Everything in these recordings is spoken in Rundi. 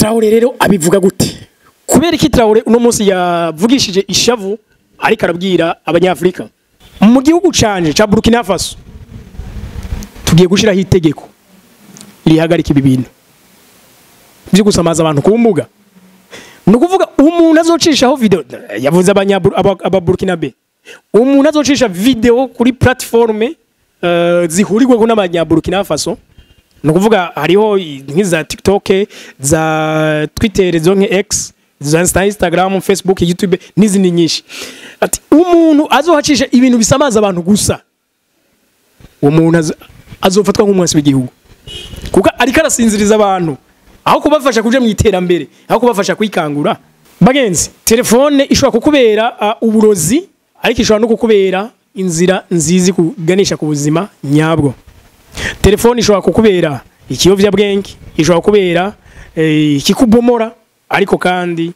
Traoré rero abivuga gute kubera iki Traoré uno munsi yavugishije ishavu ariko arabwira abanyafrika mu gihugu canje ca Burkina Faso tugiye gushiraho itegeko rihagarika ibi bintu byo gusamaza abantu ku mbuga nukuvuga umuntu azocishaho video yavuze aba Burkinabe umuntu azocisha video kuri platforme zihurirwa ko n'abanya Burkina Faso nukuvuga hariho nk'iza TikTok za Twitter zo nke X za Instagram Facebook YouTube n'izindi nyinshi ati umuntu azohacisha ibintu bisamaza abantu gusa umuntu azofatwa nk'umwasi w'igihugu kuko ariko arasinziriza abantu aho kubafasha kuja mu iterambere aho kubafasha kwikangura bagenzi telefone ishobora kukubera uburozi ariko ishobora no kukubera inzira nzizi kuganisha ku buzima nyabwo telefone ishobora kukubera ikiyovya bwenge ishobora kubera ikikubomora ariko kandi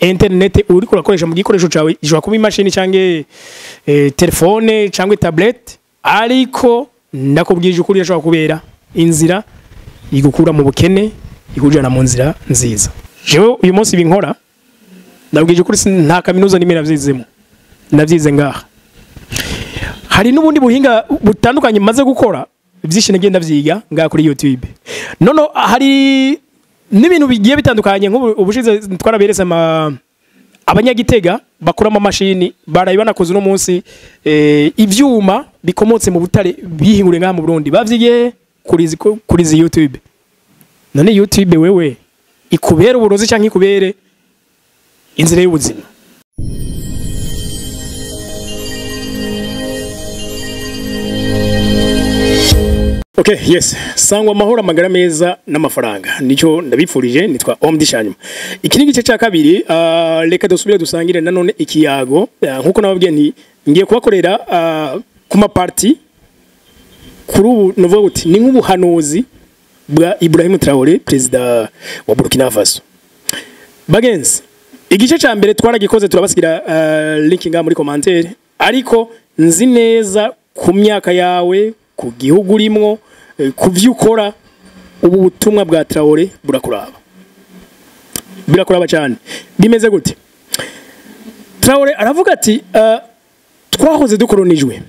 internet uri kurakoresha mu gikoresho cawe ishobora kuba imashini canke telefone canke tablet ariko ndakubwije ukuri yashobora kubera inzira igukura mu bukene ikujana mu nzira nziza jewe uyu munsi binkora ndabwije ukuri nta kaminuza nimwe navyizemo navyize ngaha hari n'ubundi buhinga butandukanye maze gukora byinshi nagenda vyiga ngaha kuri YouTube nono hari n'ibintu bigiye bitandukanye nk'ubushize twaraberetse abanyagitega bakora ama mashini barayi banakoze no munsi ivyuma bikomotse mu butare bihingure ngaha mu Burundi bavyigiye kuri YouTube none YouTube wewe ikubera uburozi canke ikubere inzira y'ubuzima Okay, yes. Sangwa mahoro amagara meza n'amafaranga. Nico ndabifurije nitwa Omdishanyuma. Iki ni gice cya kabiri reka dusubire dusangire nanone ikiyago nkuko nababwiye nti ngiye kubakorera ku ma party kuri ubu novuga uti ni nk'ubuhanuzi bwa Ibrahim Traoré president wa Burkina Faso. Bagenzi, igice cya mbere twaragikoze turabasigira link nga muri commentaire ariko nzi neza ku myaka yawe ku gihugu urimwo kuvyukora ubu butumwa bwa Traoré birakuraba cyane bimeze gute Traoré aravuga ati twahoze dukoronijwe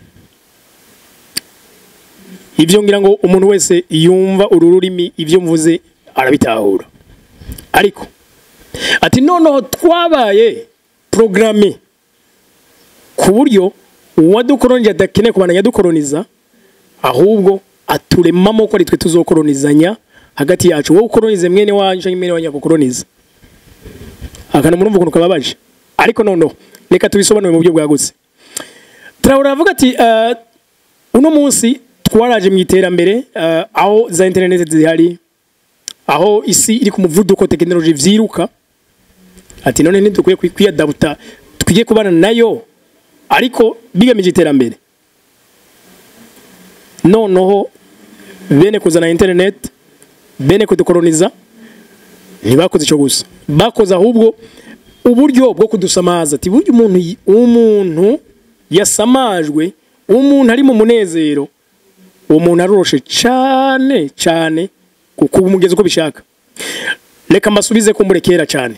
ivyo ngira ngo umuntu wese yumva ururimi ivyo mvuze arabitahura ariko ati noneho twabaye programme ku buryo uwadukoronije adakeneye kubandanya dukoroniza ahubwo aturemamo ko ari twe tuzokoronizanya hagati yacu wowe ukoronize mwene wanyu cyangwa mwene wanyu gukoroniza akana murumva ukuntu kababaje ariko noneho reka tubisobanure mu buryo bwagutse Traoré avuga ati uno munsi twaraje mu iterambere aho za internet zihari aho isi iri ku muvuduko technology vyiruka ati none ntidukwiye kwiyadabuta twiye kubana nayo ariko bigamije iterambere noneho bene kuzana internet bene kudukoroniza ntibakoze ico gusa bakoze ahubwo uburyo bwo kudusamaza ati buryo umuntu yasamajwe umuntu ari mu munezero umuntu aroroshe cyane kuko umugeze uko bishaka reka mbasubize ko murekera cyane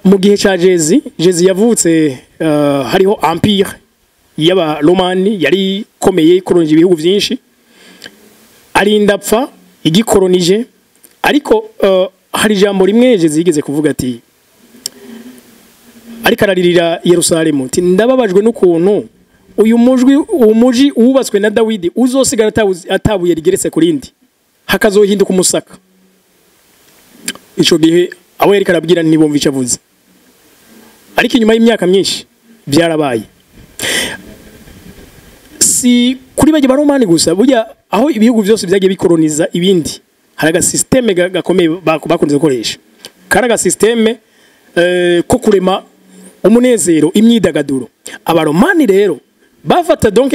mu gihe ca Jezi yavutse hariho empire yaba Romani yari komeye koronije ibihugu byinshi arindapfa igikoronije ariko hari jambo rimwe Jezi yigeze kuvuga ati ariko araririra Yerusalemu ati ndababajwe n'ukuntu uyu umuji ubatswe na Dawidi uzosigara atabuye rigeretse kurindi hakazohinduka umusaka ico gihe aho yari karabwira ntibumva ico avuze ariko inyuma y'imyaka myinshi byarabaye si kuri baje baromani gusa burya aho ibihugu byose byagiye bikoroniza ibindi haraga systeme gakomeye bakunze gukoresha karaga systeme ko kurema umunezero imyidagaduro abaromani rero bafata donc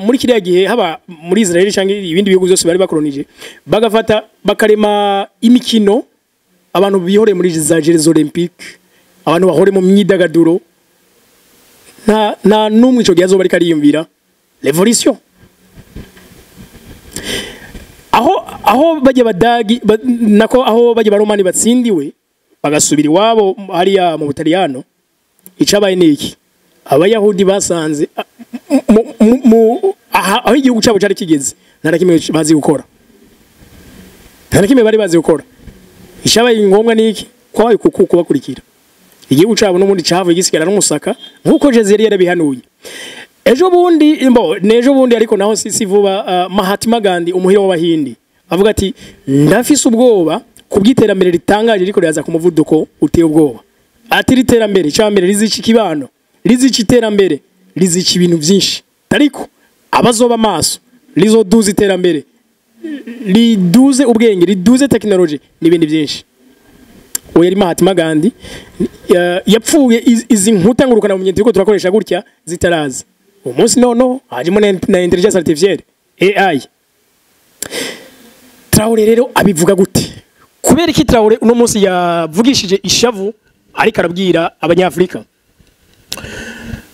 muri kiriya gihe haba muri Israel cyangwa ibindi bihugu byose bari bakoronije bagafata bakarema imikino abantu bihore muri za Jeux Olympiques abantu bahore mu myidagaduro na numwe ico gihe azoba ari kariyumvira revolution aho aho bajya badagi nako aho bajya baromani batsindiwe bagasubira iwabo hariya mu Butaliyano icabaye niki abayahudi basanze aho igihugu cyabo cyari kigeze nta kimwe bazi gukora nta kimwe bari bazi gukora icabaye ngombwa niki kwaye kubakurikira igihugu cyabo n'ubundi cyavuye gisigara n'umusaka nkuko Jezeri yarabihanuye ejo bundi ariko naho sisi vuba Mahatma Gandhi umuhiro w'abahindi avuga ati ndafise ubwoba kubwiterambere ritangaje riko ryaza ku muvuduko uteye ubwoba ati riterambere cyambere rizici kibano rizici iterambere rizici ibintu byinshi ariko abazoba maso rizoduza iterambere riduze ubwenge riduze technology n'ibindi byinshi uwo yari Mahatma Gandhi yapfuye izi nkuta ngurukana mu nyandiko turakoresha gutya zitaraza umunsi nono hajimo na intelligence artificielle AI Traoré rero abivuga gute kubera iki Traoré uno munsi yavugishije ishavu ariko arabwira abanyafrika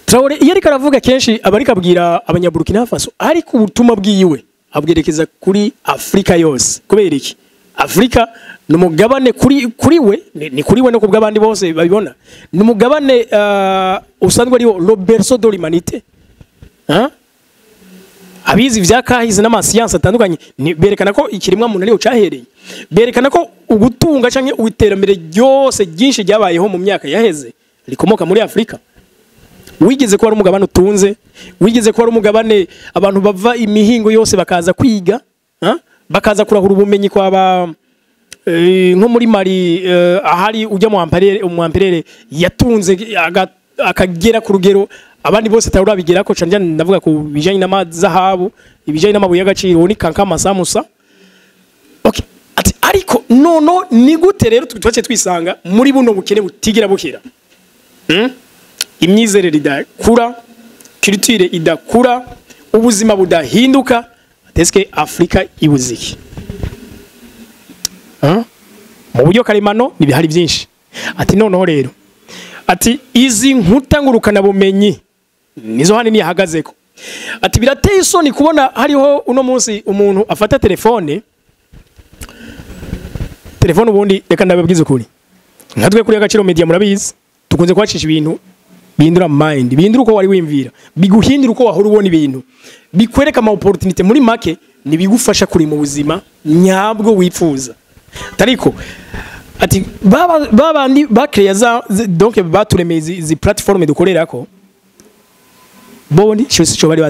Traoré iyo ariko aravuga kenshi abariko abwira abanyaburkina Faso ariko ubutumwa bwiwe abwerekeza kuri Afrika yose kubera iki Afrika numugabane kuri we ni kuri we no kubwabandi bose babibona numugabane usanzwe ari le berceau de l'humanité abizi vyakahize n'amasiyanse atandukanye berekana ko ikirimwa muntu ariyo cahereye berekana ko ugutunga canke uiterambere ryose ryinshi ryabayeho mu myaka yaheze rikomoka muri Afrika wigeze ko ari umugabane utunze wigeze ko ari umugabane abantu bava imihingo yose bakaza kwiga bakaza kurahura ubumenyi kwaba nko muri Mali ahari ujya mu amperere yatunze akagera ku rugero abandi bose tawurabigira ko canje ndavuga ku bijanye n'amazahabu ibijanye n'amabuye y'agaciro ni kankama samusa okay ati ariko nono ni gute rero twace twisanga muri buno bukene butigira bukira imyizerere idakura culture idakura ubuzima budahinduka teske Afrika ibuziki mu buryo karemano nibihari byinshi ati noneho rero ati izi nkuta ngurukana bumenyi nizo hani yahagazeko ati birateye isoni kubona hariho uno munsi umuntu afata telefone ubundi reka ndababwiza ukuri nkatwe kuri Agaciro Media murabizi tukunze kwacisha ibintu bihindura mind bihindura uko wari wimvira biguhindura uko wahora ubona ibintu bikwereka ama opportunity muri make nibigufasha kuri mu buzima nyabwo wifuza tariko ati babandi bakreya donc baturemeza izi platform dukorerako bondi cyo bari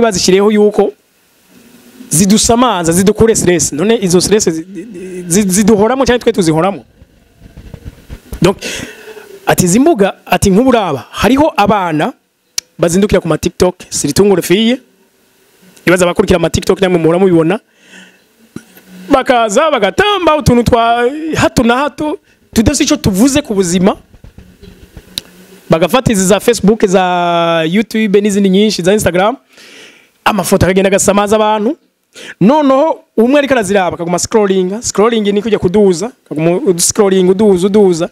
bazishiriyeho yuko zidusamaza zidukure stress none izo stress ziduhoramo cyane twe tuzihoramo donc ati zimbuga ati nk'uburaba hariho abana bazindukira ku ma TikTok siritungure fiye ibaza bakurikira ma TikTok namwe muhora mubibona bakaza bagatamba utuntu twa hato na hato tudasi cyo tuvuze ku buzima bagafata izi za Facebook za YouTube n'izindi nyinshi za Instagram amafoto akagenda gasamaza abantu noneho umwe ariko araziraba akaguma scrolling ni kujya kuduza akaguma scrolling uduza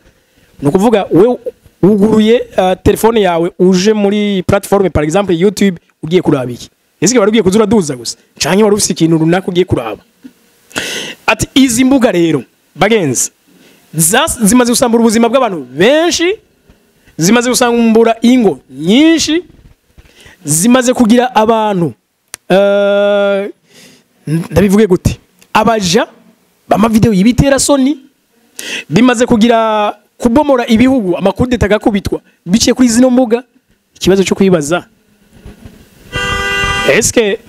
no kuvuga we uguruye telefone yawe uje muri platform par exemple YouTube ugiye kuraba iki ese wari ugiye kuzura duza gusa canke wari ufite ikintu runaka ugiye kuraba ati izi mbuga rero bagenzi zimaze gusambura ubuzima bw'abantu benshi zimaze gusambura ingo nyinshi zimaze kugira abantu ndabivuge gute abaja bama video yibitera soni bimaze kugira kubomora ibihugu amakude tagakubitwa biciye kuri zino mbuga ikibazo cyo kwibaza eske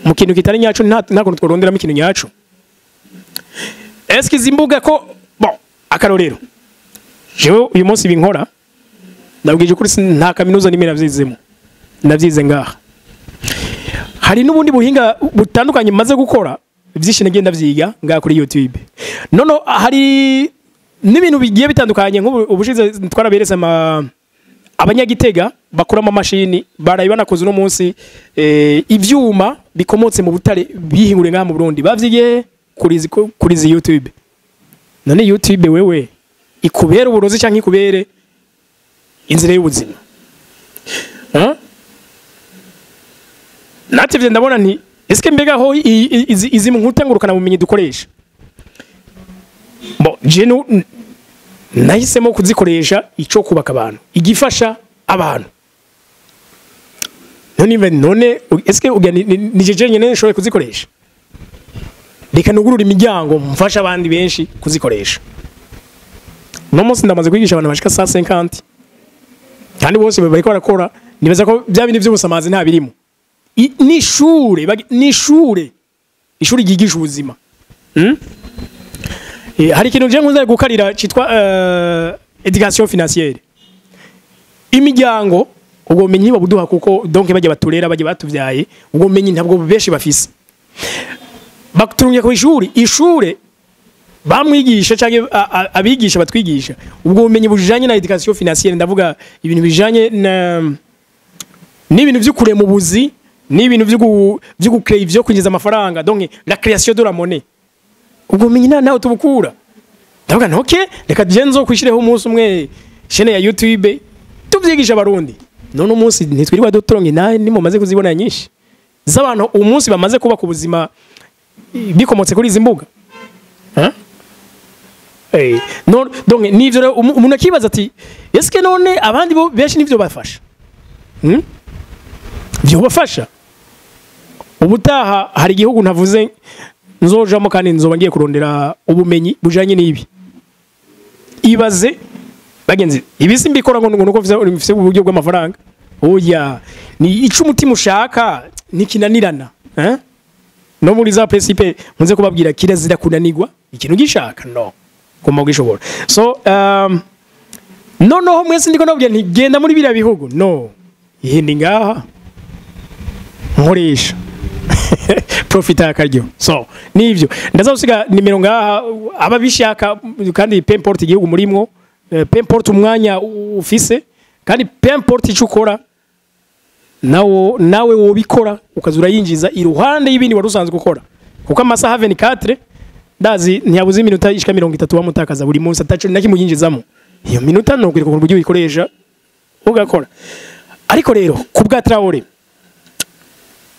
mu kintu kitari nyacu ntakuntu tworonderamo ikintu nyacu eske zimbuga ko bon akarorero jewe uyu munsi binkora ndabwije kuri nta kaminuza nimera vyizemo ndavyize ngaha hari n'ubundi buhinga butandukanye maze gukora byinshi nagenda vyiga ngaha kuri YouTube nono hari n'ibintu bigiye bitandukanye nk'ubushize twaraberese abanyagitega bakora mu mashini barayibana koze no munsi ivyuma bikomotse mu butare bihingure ngaha mu Burundi bavyigiye kuri YouTube none YouTube wewe ikubera uburozi cyangwa ikubere inzira y'ubuzima natevye ndabona nti eske mbega ho izi nkutangurukana bumenyi dukoresha bo je nahisemo kuzikoresha ico kubaka abantu igifasha abantu none eske nijeje nyene nshobora kuzikoresha reka nugurura imiryango mfasha abandi benshi kuzikoresha no munsi ndamaze kwigisha abantu bashika 150 kandi bose bariko barakora nibaza ko bya bindi by'ubusamazi nta birimo nishure ishuri ryigisha ubuzima hari ikintu je nkunze gukarira citwa education financière imiryango ubwo menyi babuduha kuko donc bajya baturera bajya batuvyaye ubwo menyi ntabwo benshi bafise bakuturungiye ku ishure bamwigisha cyangwa abigisha batwigisha ubwo bumenyi bujanye na education financière ndavuga ibintu bijanye n'ibintu byo kurema ubuzi n'ibintu byo gukreate byo kwinjiza amafaranga donc la création de la monnaie ubwo bumenyi nawe tubukura ndavuga ntoke reka jenzo kwishireho umunsi umwe chaîne ya YouTube tubyigisha abarundi none umunsi ntitwiriwa dutoronge naye nimumaze kuzibona nyinshi z'abantu umunsi bamaze kuba ku buzima bikomotse kuri izi mbuga no donc nivyo umuntu akibaza ati eske none abandi bo benshi nivyo bafasha byo bafasha ubutaha hari igihugu ntavuze nzojamo kandi nzoba ngiye kurondera ubumenyi bujanye n'ibi ibaze bagenzi ibisi mbikora ngo nuko mfise uburyo bw'amafaranga oya ni ico umutima ushaka nikinanirana no muri za principe nkunze kubabwira kirazira kunanirwa ikintu gishaka no koma gishobora so no mwese ndiko nabwiye ntigenda muri bira bihugu no ihindi ngaha nkoresha profita akaryo so nivyo ndazausiga nimero ngaha ababishaka kandi pemport igihugu murimwo pemport umwanya ufise kandi pemport ico ukora nawe wobikora ukazura yinjiza iruhande y'ibindi warusanzwe gukora kuko amasaha 24 ndazi ntiyabuze iminota ishika 30 wamutakaza buri munsi ataco nakimuyinjizamo iyo minota no kwiriko buryo bikoresha ugakora ariko rero kubwa Traore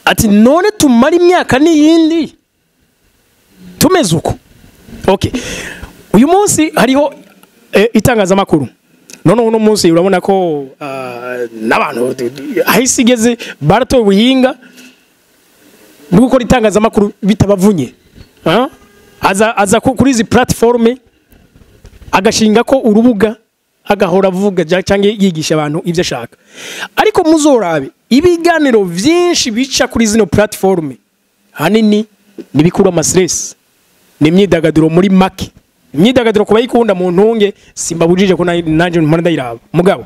ati none tumara imyaka n'iyindi tumeze uko okay uyu munsi hariho itangazamakuru none uno munsi urabona ko n'abantu ahisigeze baratoye ubuhinga bwo gukora itangazamakuru bitabavunye aza kuri izi platforme agashinga ko urubuga agahora avuga cyangwa yigisha abantu ivyo ashaka ariko muzorabe ibiganiro vyinshi bica kuri zino platforme hanini nibikura amastress nimyidagaduro muri make imyidagaduro kuba yikunda mu ntunge simbabujije ko nanje mpana ndayiraba mugabo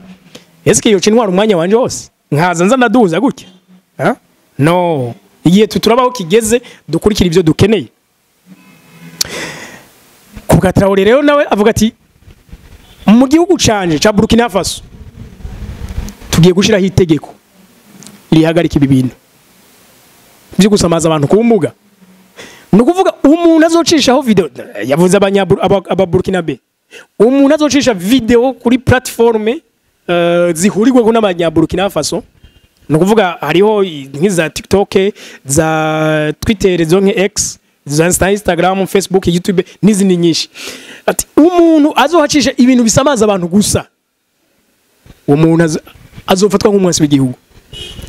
eske yo cinwara umwanya wanje wose nkaza nza ndaduza gutya no igihe tuturabaho kigeze dukurikira ivyo dukeneye kubwa Traore rero nawe avuga ati mu gihugu canje ca Burkina Faso tugiye gushiraho itegeko rihagarika ibi bintu byo gusamaza abantu ku mbuga nukuvuga umuntu azocishaho video yavuze aba Burkina Be umuntu azocisha video kuri platforme zihurirwe ko n'abanya Burkina Faso nukuvuga hariho nk'iza TikTok za Twitter zonke X za Instagram Facebook YouTube n'izindi nyinshi ati umuntu azohacisha ibintu bisamaza abantu gusa umuntu azofatwa nk'umwasi w'igihugu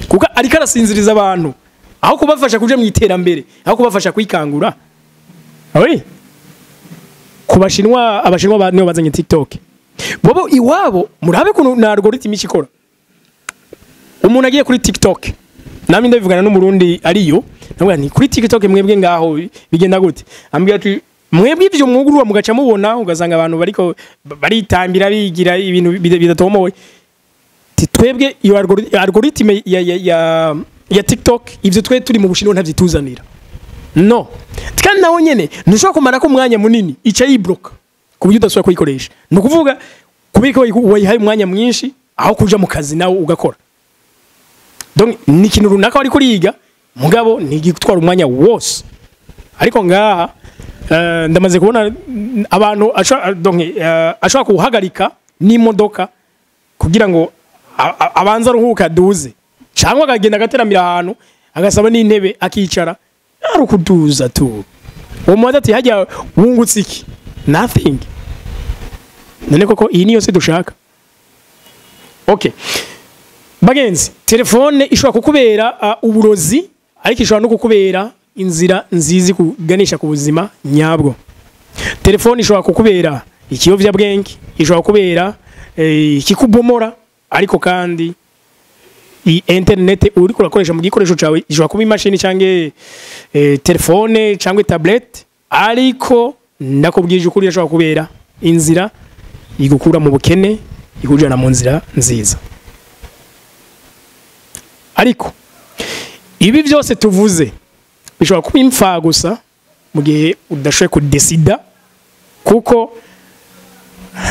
kuko ariko arasinziriza abantu aho kubafasha kuje mu iterambere aho kubafasha kwikangura ari kubashinwa abashinwa bane bazanye TikTok bobo iwabo murabe kuno na algorithm ikikora umuntu agiye kuri TikTok nami ndabivugana no Murundi ariyo nabwo ni kuri TikTok mwebwe ngaho bigenda gute ambwira ati mwebwe ivyo mwugurwa mugaca mubona ugasanga abantu bariko baritambira bigira ibintu bidatomowe twebwe iyo algorithm ya TikTok ivyo twe turi mu Bushinwa ntavyituzanira no kandi naho nyene ntushobora kumara ko umwanya munini ica yibloka kuburyo udasubira kuyikoresha no kuvuga kubika wayihaye umwanya mwinshi aho kuja mu kazi nawe ugakora donc ni kintu runaka wari kuriga mugabo ntigitwara umwanya wose ariko ngaha ndamaze kubona abantu ashaka kuhagarika n'imodoka kugira ngo abanza ruhuka duze cyangwa akagenda agateramira ahantu agasaba n'intebe akicara arukuduza tu umubaza ati hajya wungutse iki nothing none koko iyi niyo se dushaka okay bagenzi telefone ishobora kukubera uburozi ariko ishobora no kukubera inzira nzizi kuganisha ku buzima nyabwo telefone ishobora kukubera ikiyovyabwenge ishobora kubera ikikubomora ariko kandi internet uri kurakoresha mu gikoresho cyawe ishobora kuba imashini cyangwa telefone cyangwa tablet ariko ndakubwije ukuri yashobora kubera inzira igukura mu bukene ikujana mu nzira nziza ariko ibi byose tuvuze bishobora kuba imfa gusa mu gihe udashoboye kudesida kuko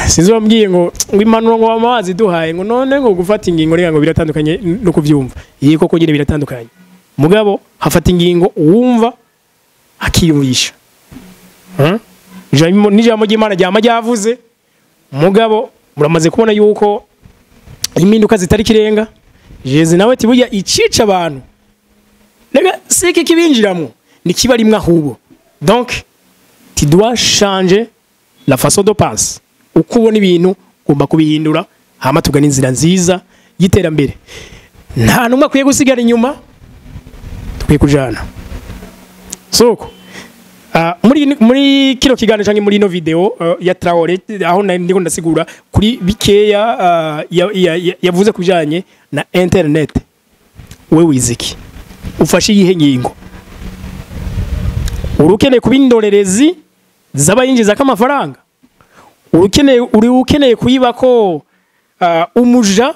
sinzobambwiye ngo impanuro ngo amazi duhaye ngo none ngo gufata ingingo rega ngo biratandukanye no kuvyumva iyi koko nyine biratandukanye mugabo hafata ingingo wumva akiyumvisha n'ijambo ry'Imana ryama ryavuze mugabo muramaze kubona yuko impinduka zitari kirenga Jezi nawe tiburya icica abantu rega siki kibinjiramo ni kiba rimwe ahubwo donc tu dois changer la façon de penser uko ubona ibintu ugomba kubihindura hama tugana inzira nziza y'iterambere nta numwe akwiye gusigara inyuma tukwiye kujana soko muri kino kiganiro cyangwa muri ino video ya Traore aho ndiko ndasigura kuri bikeya yavuze kujanye na internet we wiziki ufashe yihe ngingo urukeneye kubindorerezi zabayinjiza k'amafaranga ukeneye kuyibako umuja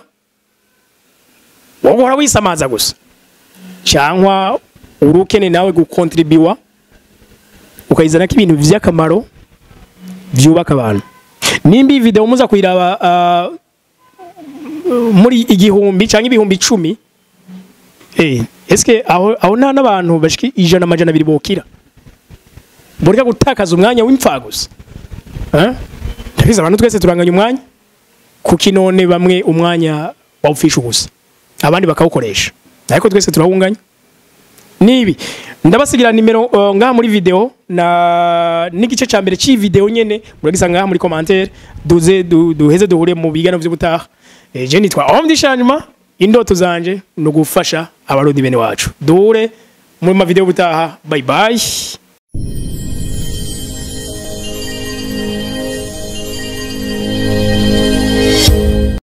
wogora wisamaza gusa cyangwa urukeneye nawe gukontribuwa ukayizana k'ibintu by'akamaro byubaka abantu nimba iyi video muza kuyiraba muri igihumbi cyangwa ibihumbi 10 eske aho nta n'abantu bashiki 100 bokira burya gutakaza umwanya w'imfa gusa ndabiza abantu twese turanganya umwanya kuki none bamwe umwanya bawufisha gusa abandi bakawukoresha ariko twese turahunganya nibi ndabasigira nimero ngaha muri video na n'igice ca mbere ci video nyene muragisanga ngaha muri commentaire duheze duhure mu bigano vy'ubutaha je nitwa Omdishanyuma indoto zanje no gufasha abarodi bene wacu duhure mu ma video butaha bye bye